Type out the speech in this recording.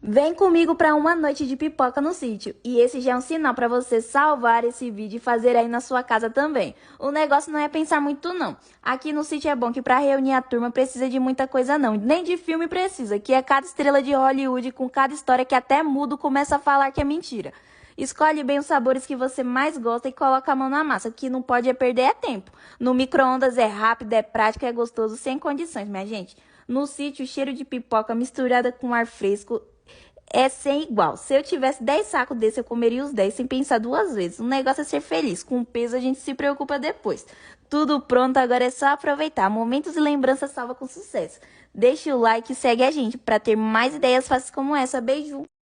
Vem comigo para uma noite de pipoca no sítio. E esse já é um sinal para você salvar esse vídeo e fazer aí na sua casa também. O negócio não é pensar muito não. Aqui no sítio é bom que para reunir a turma precisa de muita coisa não. Nem de filme precisa, que é cada estrela de Hollywood com cada história que até mudo começa a falar que é mentira. Escolhe bem os sabores que você mais gosta e coloca a mão na massa, que não pode perder tempo. No micro-ondas é rápido, é prático, é gostoso, sem condições, minha gente. No sítio, o cheiro de pipoca misturada com ar fresco é sem igual. Se eu tivesse 10 sacos desse, eu comeria os 10 sem pensar duas vezes. O negócio é ser feliz. Com o peso, a gente se preocupa depois. Tudo pronto, agora é só aproveitar. Momentos e lembranças salva com sucesso. Deixa o like e segue a gente para ter mais ideias fáceis como essa. Beijo!